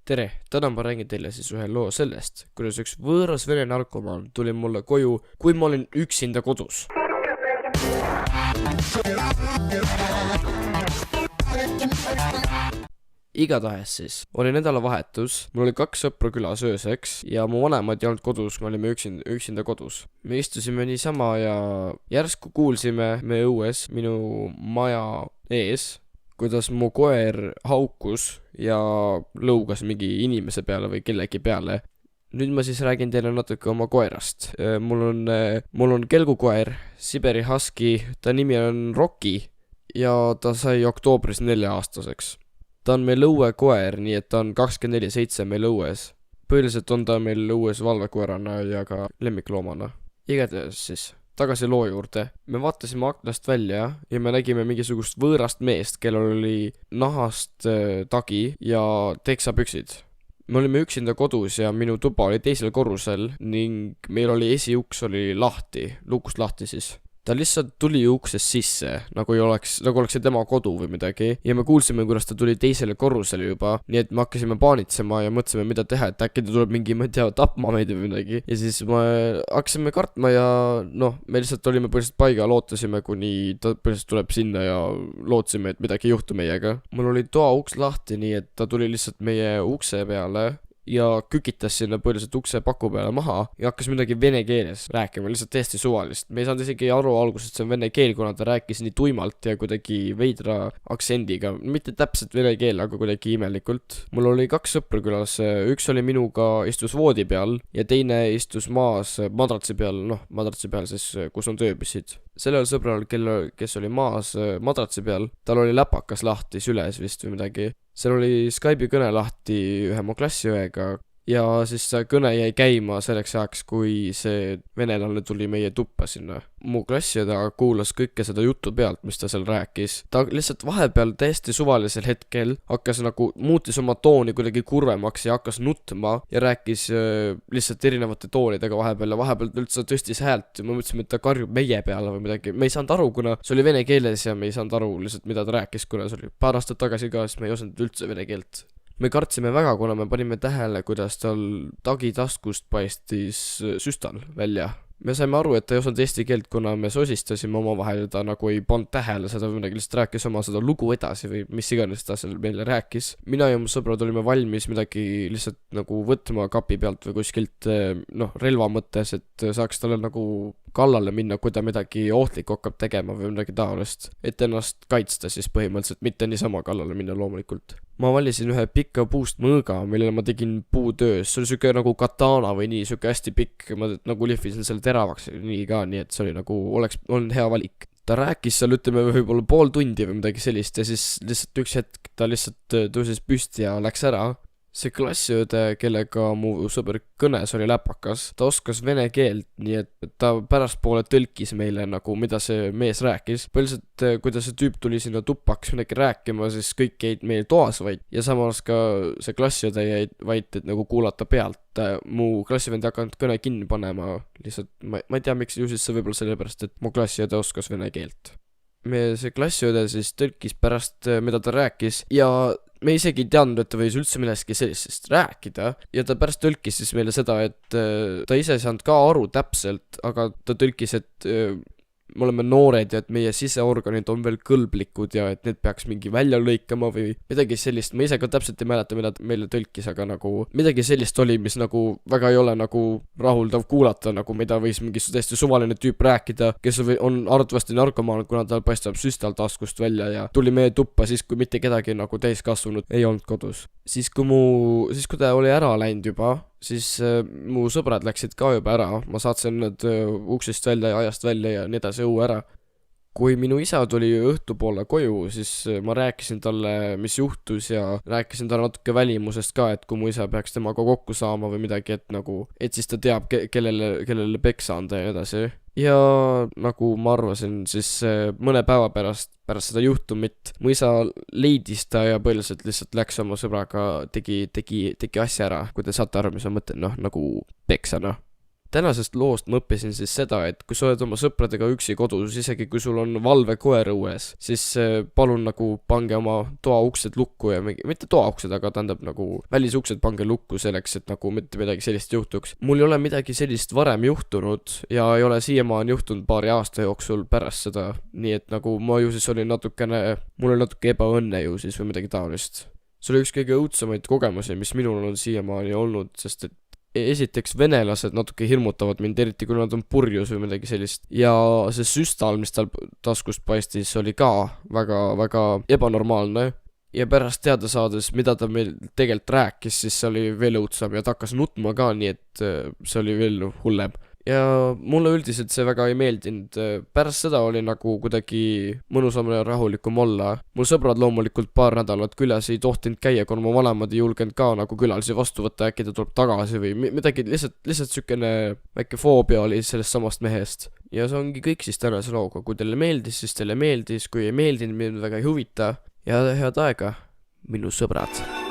tere, täna ma räägin teile siis ühe loo sellest, kuidas üks võõras vene narkomaan tuli mulle koju, kui ma olin üksinda kodus. Igatahes siis, oli nädalavahetus, mul oli 2 sõpra külas ööseks ja mu vanemad ei olnud kodus, me olime üksinda kodus. Me istusime niisama ja järsku kuulsime me õues minu maja ees, kuidas mu koer haukus ja lõugas mingi inimese peale või kellegi peale. Nüüd ma siis räägin teile natuke oma koerast. Mul on kelgukoer, Siberi Husky, ta nimi on Rocky ja ta sai oktoobris 4-aastaseks. Ta on meil õuekoer, nii et ta on 24/7 meil õues. Põhiliselt on ta meil õues valvekoerana ja ka lemmikloomana. Igatahes siis, tagasi loo juurde. Me vaatasime aknast välja ja me nägime mingisugust võõrast meest, kellel oli nahast tagi ja teksapüksid. Me olime üksinda kodus ja minu tuba oli teisel korrusel ning meil oli esiuks oli lahti, lukust lahti siis. Ta lihtsalt tuli uksest sisse, nagu oleks see tema kodu või midagi ja me kuulsime, kuidas ta tuli teisele korrusele juba, nii et me hakkasime paanitsema ja mõtlesime, mida teha, et äkki ta tuleb mingi, ma ei tea, tapma meid või midagi. Ja siis me hakkasime kartma ja me lihtsalt olime põhiliselt paigal, ootasime, kuni ta põhiliselt tuleb sinna ja lootsime, et midagi ei juhtu meiega. Mul oli toa uks lahti, nii et ta tuli lihtsalt meie ukse peale ja kükitas sinna põhiliselt ukse paku peale maha ja hakkas midagi vene keeles rääkima, lihtsalt täiesti suvalist. Me ei saanud isegi aru alguses, et see on vene keel, kuna ta rääkis nii tuimalt ja kuidagi veidra aktsendiga. Mitte täpselt vene keel, aga kuidagi imelikult. Mul oli 2 sõpra külas, üks oli minuga, istus voodi peal ja teine istus maas madratsi peal, madratsi peal siis, kus on tööpissid. Sellel sõbral, kes oli maas madratsi peal, tal oli läpakas lahti süles vist või midagi. Seal oli Skype'i kõne lahti ühe mu klassiõega ja siis see kõne jäi käima selleks ajaks, kui see venelane tuli meie tuppa sinna. Mu klassiõda kuulas kõike seda juttu pealt, mis ta seal rääkis. Ta lihtsalt vahepeal täiesti suvalisel hetkel hakkas muutis oma tooni kuidagi kurvemaks ja hakkas nutma ja rääkis lihtsalt erinevate toonidega vahepeal ja vahepeal üldse tõstis häält ja me mõtlesime, et ta karjub meie peale või midagi. Me ei saanud aru, kuna see oli vene keeles ja me ei saanud aru lihtsalt, mida ta rääkis, kuna see oli paar aastat tagasi ka, siis me ei osanud üldse vene keelt. Me kartsime väga, kuna me panime tähele, kuidas tal tagi taskust paistis süstal välja. Me saime aru, et ta ei osanud eesti keelt, kuna me sosistasime omavahel ja ta ei pannud tähele seda või midagi, lihtsalt rääkis oma seda lugu edasi või mis iganes ta seal meile rääkis. Mina ja mu sõbrad olime valmis midagi lihtsalt võtma kapi pealt või kuskilt relva mõttes, et saaks talle kallale minna, kui ta midagi ohtlikku hakkab tegema või midagi taolist. Et ennast kaitsta siis põhimõtteliselt, mitte niisama kallale minna loomulikult. Ma valisin ühe pikka puust mõõga, millele ma tegin puutöös. See oli süke katana või nii, süke hästi pikk. Ma lihvisin selle teravaks nii ka, nii et see oli oleks olnud hea valik. Ta rääkis seal, ütleme, võib-olla pool tundi või midagi sellist ja siis lihtsalt üks hetk ta lihtsalt tõusis püsti ja läks ära. See klassiõde, kellega mu sõber kõnes oli läpakas, ta oskas vene keelt, nii et ta pärastpoole tõlkis meile mida see mees rääkis. Põhiliselt, kui see tüüp tuli sinna tuppaks midagi rääkima, siis kõik jäid meil toas vaid ja samas ka see klassiõde jäid vaid, et kuulata pealt. Mu klassivend ei hakanud kõne kinni panema, lihtsalt ma ei tea, miks ju siis see võib-olla sellepärast, et mu klassiõde oskas vene keelt. See klassiõde siis tõlkis pärast, mida ta rääkis ja me isegi ei teadnud, et ta võis üldse millestki sellisest rääkida ja ta pärast tõlkis siis meile seda, et ta ise ei saanud ka aru täpselt, aga ta tõlkis, et me oleme noored ja et meie siseorganid on veel kõlblikud ja et need peaks mingi välja lõikama või midagi sellist. Ma ise ka täpselt ei mäleta, mida meile tõlkis, aga midagi sellist oli, mis väga ei ole rahuldav kuulata, mida võis mingi täiesti suvaline tüüp rääkida, kes on arvatavasti narkomaan, kuna tal paistab süstal taskust välja ja tuli meie tuppa siis, kui mitte kedagi täiskasvanud ei olnud kodus. Siis kui ta oli ära läinud juba, siis mu sõbrad läksid ka juba ära, ma saatsin nad uksest välja ja ajast välja ja nii edasi õue ära. Kui minu isa tuli õhtupoole koju, siis ma rääkisin talle, mis juhtus ja rääkisin talle natuke välimusest ka, et kui mu isa peaks temaga kokku saama või midagi, et siis ta teab, kellele peksa anda ja nii edasi. Ja ma arvasin, siis mõne päeva pärast seda juhtumit mu isa leidis ta ja põhiliselt lihtsalt läks oma sõbraga, tegi asja ära, kui te saate aru, mis ma mõtlen, peksa. tänasest loost ma õppisin siis seda, et kui sa oled oma sõpradega üksi kodus, isegi kui sul on valvekoer õues, siis palun nagu pange oma toauksed lukku ja mitte toauksed, aga tähendab nagu välisuksed pange lukku selleks, et nagu mitte midagi sellist juhtuks. Mul ei ole midagi sellist varem juhtunud ja ei ole siiamaani juhtunud paari aasta jooksul pärast seda, nii et nagu ma ju siis olin mul oli natuke ebaõnne ju siis või midagi taolist. See oli üks kõige õudsemaid kogemusi, mis minul on siiamaani olnud, sest et esiteks venelased natuke hirmutavad mind, eriti kui nad on purjus või midagi sellist. Ja see süstal, mis tal taskust paistis, oli ka väga ebanormaalne. Ja pärast teada saades, mida ta meil tegelikult rääkis, siis see oli veel õudsam ja ta hakkas nutma ka, nii et see oli veel hullem. Ja mulle üldiselt see väga ei meeldinud. Pärast seda oli nagu kuidagi mõnusam ja rahulikum olla. Mul sõbrad loomulikult paar nädalat külas ei tohtinud käia, kuna mu vanemad ei julgenud ka nagu külalisi vastu võtta, äkki ta tuleb tagasi või midagi, lihtsalt sükene väike foobia oli sellest samast mehest. Ja see ongi kõik siis tänase looga. Kui teile meeldis, siis teile meeldis, kui ei meeldinud, mind väga ei huvita. Ja head aega, minu sõbrad.